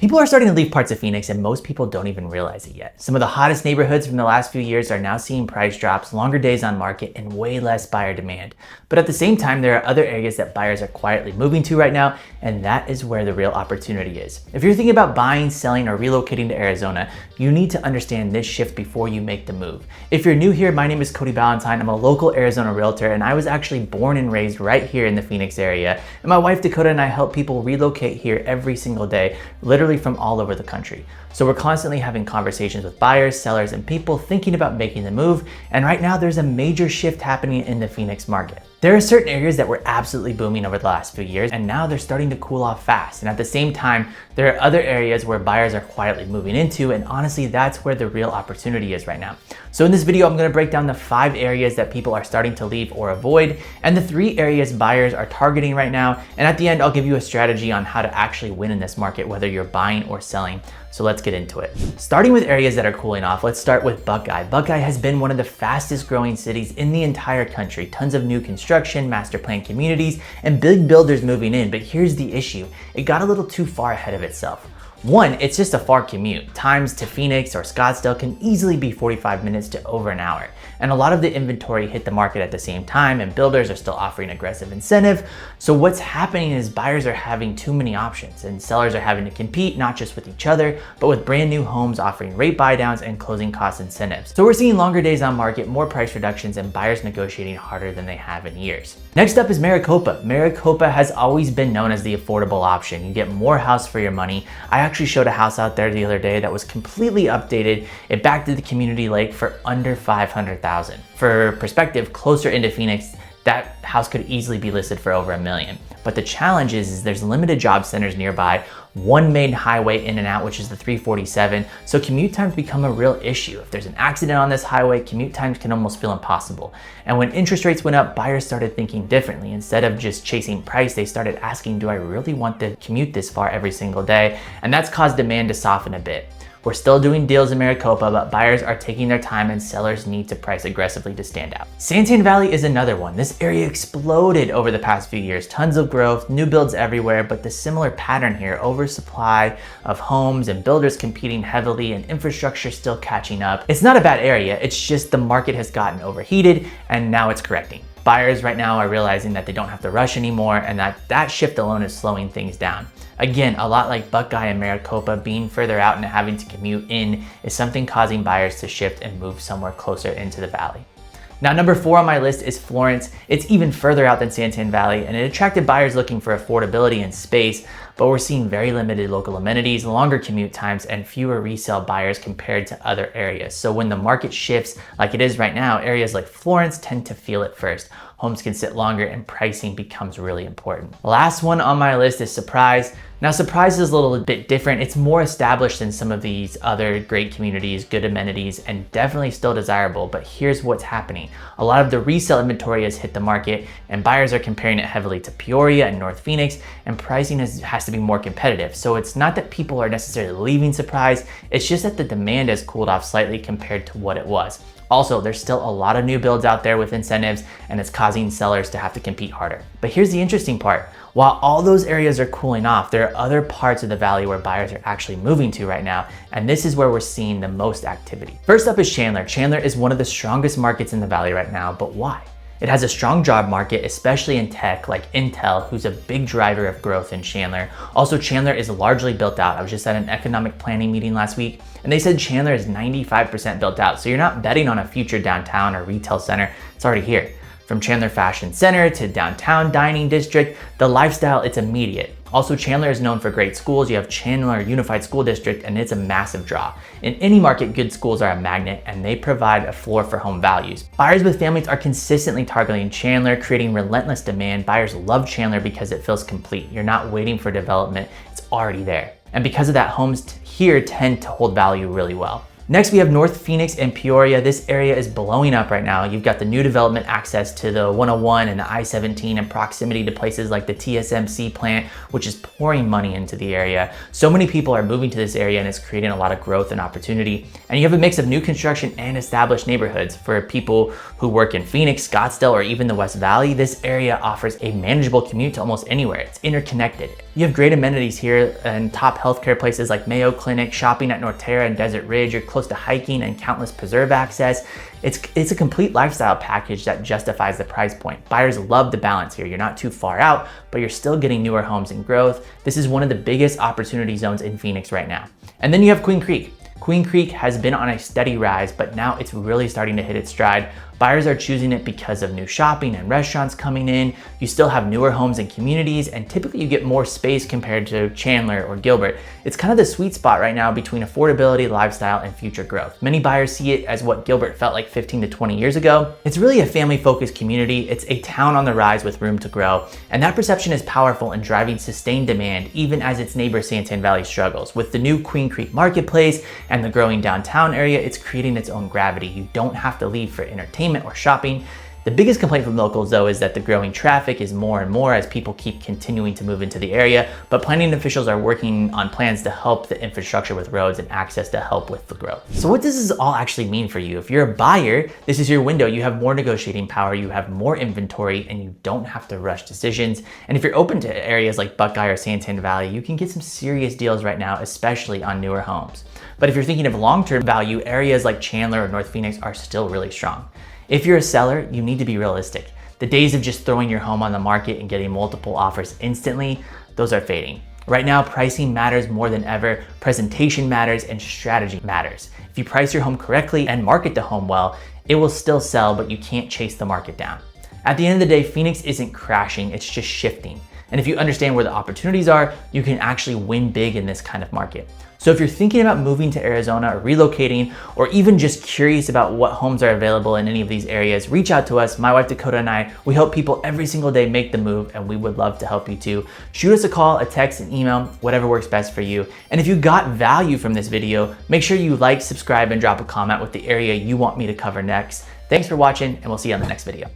People are starting to leave parts of Phoenix and most people don't even realize it yet. Some of the hottest neighborhoods from the last few years are now seeing price drops, longer days on market, and way less buyer demand. But at the same time, there are other areas that buyers are quietly moving to right now, and that is where the real opportunity is. If you're thinking about buying, selling, or relocating to Arizona, you need to understand this shift before you make the move. If you're new here, my name is Cody Ballentine. I'm a local Arizona realtor, and I was actually born and raised right here in the Phoenix area. And my wife Dakota and I help people relocate here every single day, literally from all over the country. So we're constantly having conversations with buyers, sellers, and people thinking about making the move. And right now there's a major shift happening in the Phoenix market. There are certain areas that were absolutely booming over the last few years, and now they're starting to cool off fast. And at the same time, there are other areas where buyers are quietly moving into, and honestly, that's where the real opportunity is right now. So in this video, I'm gonna break down the 5 areas that people are starting to leave or avoid, and the 3 areas buyers are targeting right now. And at the end, I'll give you a strategy on how to actually win in this market, whether you're buying or selling. So let's get into it. Starting with areas that are cooling off, let's start with Buckeye. Buckeye has been one of the fastest growing cities in the entire country. Tons of new construction, master plan communities, and big builders moving in. But here's the issue. It got a little too far ahead of itself. One, it's just a far commute. Times to Phoenix or Scottsdale can easily be 45 minutes to over an hour. And a lot of the inventory hit the market at the same time, and builders are still offering aggressive incentive. So what's happening is buyers are having too many options, and sellers are having to compete not just with each other, but with brand new homes offering rate buy downs and closing cost incentives. So we're seeing longer days on market, more price reductions, and buyers negotiating harder than they have in years. Next up is Maricopa. Maricopa has always been known as the affordable option. You get more house for your money. I actually showed a house out there the other day that was completely updated. It backed to the community lake for under $500,000. For perspective, closer into Phoenix, that house could easily be listed for over $1 million. But the challenge is there's limited job centers nearby, one main highway in and out, which is the 347. So commute times become a real issue. If there's an accident on this highway, commute times can almost feel impossible. And when interest rates went up, buyers started thinking differently. Instead of just chasing price, they started asking, do I really want to commute this far every single day? And that's caused demand to soften a bit. We're still doing deals in Maricopa, but buyers are taking their time and sellers need to price aggressively to stand out. Santan Valley is another one. This area exploded over the past few years. Tons of growth, new builds everywhere, but the similar pattern here, oversupply of homes and builders competing heavily and infrastructure still catching up. It's not a bad area, it's just the market has gotten overheated and now it's correcting. Buyers right now are realizing that they don't have to rush anymore and that shift alone is slowing things down. Again, a lot like Buckeye and Maricopa, being further out and having to commute in is something causing buyers to shift and move somewhere closer into the valley. Now, number 4 on my list is Florence. It's even further out than Santan Valley, and it attracted buyers looking for affordability and space, but we're seeing very limited local amenities, longer commute times, and fewer resale buyers compared to other areas. So when the market shifts like it is right now, areas like Florence tend to feel it first. Homes can sit longer and pricing becomes really important. Last one on my list is Surprise. Now, Surprise is a little bit different. It's more established than some of these other great communities, good amenities, and definitely still desirable, but here's what's happening. A lot of the resale inventory has hit the market and buyers are comparing it heavily to Peoria and North Phoenix, and pricing has to be more competitive. So it's not that people are necessarily leaving Surprise, it's just that the demand has cooled off slightly compared to what it was. Also, there's still a lot of new builds out there with incentives, and it's causing sellers to have to compete harder. But here's the interesting part. While all those areas are cooling off, there are other parts of the valley where buyers are actually moving to right now, and this is where we're seeing the most activity. First up is Chandler. Chandler is one of the strongest markets in the valley right now, but why? It has a strong job market, especially in tech like Intel, who's a big driver of growth in Chandler. Also, Chandler is largely built out. I was just at an economic planning meeting last week, and they said Chandler is 95% built out. So you're not betting on a future downtown or retail center, it's already here. From Chandler Fashion Center to downtown dining district, the lifestyle, it's immediate. Also, Chandler is known for great schools. You have Chandler Unified School District, and it's a massive draw. In any market, good schools are a magnet, and they provide a floor for home values. Buyers with families are consistently targeting Chandler, creating relentless demand. Buyers love Chandler because it feels complete. You're not waiting for development, it's already there. And because of that, homes here tend to hold value really well. Next, we have North Phoenix and Peoria. This area is blowing up right now. You've got the new development access to the 101 and the I-17 and proximity to places like the TSMC plant, which is pouring money into the area. So many people are moving to this area and it's creating a lot of growth and opportunity. And you have a mix of new construction and established neighborhoods. For people who work in Phoenix, Scottsdale, or even the West Valley, this area offers a manageable commute to almost anywhere. It's interconnected. You have great amenities here and top healthcare places like Mayo Clinic, shopping at Norterra and Desert Ridge. You're close to hiking and countless preserve access. It's a complete lifestyle package that justifies the price point. Buyers love the balance here. You're not too far out, but you're still getting newer homes and growth. This is one of the biggest opportunity zones in Phoenix right now. And then you have Queen Creek. Queen Creek has been on a steady rise, but now it's really starting to hit its stride. Buyers are choosing it because of new shopping and restaurants coming in. You still have newer homes and communities, and typically you get more space compared to Chandler or Gilbert. It's kind of the sweet spot right now between affordability, lifestyle, and future growth. Many buyers see it as what Gilbert felt like 15 to 20 years ago. It's really a family-focused community. It's a town on the rise with room to grow, and that perception is powerful in driving sustained demand even as its neighbor Santan Valley struggles. With the new Queen Creek Marketplace and the growing downtown area, it's creating its own gravity. You don't have to leave for entertainment or shopping. The biggest complaint from locals though is that the growing traffic is more and more as people keep continuing to move into the area, but planning officials are working on plans to help the infrastructure with roads and access to help with the growth. So what does this all actually mean for you? If you're a buyer, this is your window. You have more negotiating power, you have more inventory, and you don't have to rush decisions. And if you're open to areas like Buckeye or Santan Valley, you can get some serious deals right now, especially on newer homes. But if you're thinking of long-term value, areas like Chandler or North Phoenix are still really strong. If you're a seller, you need to be realistic. The days of just throwing your home on the market and getting multiple offers instantly, those are fading. Right now, pricing matters more than ever, presentation matters, and strategy matters. If you price your home correctly and market the home well, it will still sell, but you can't chase the market down. At the end of the day, Phoenix isn't crashing, it's just shifting. And if you understand where the opportunities are, you can actually win big in this kind of market. So if you're thinking about moving to Arizona or relocating, or even just curious about what homes are available in any of these areas, reach out to us. My wife Dakota and I, we help people every single day make the move, and we would love to help you too. Shoot us a call, a text, an email, whatever works best for you. And if you got value from this video, make sure you like, subscribe, and drop a comment with the area you want me to cover next. Thanks for watching, and we'll see you on the next video.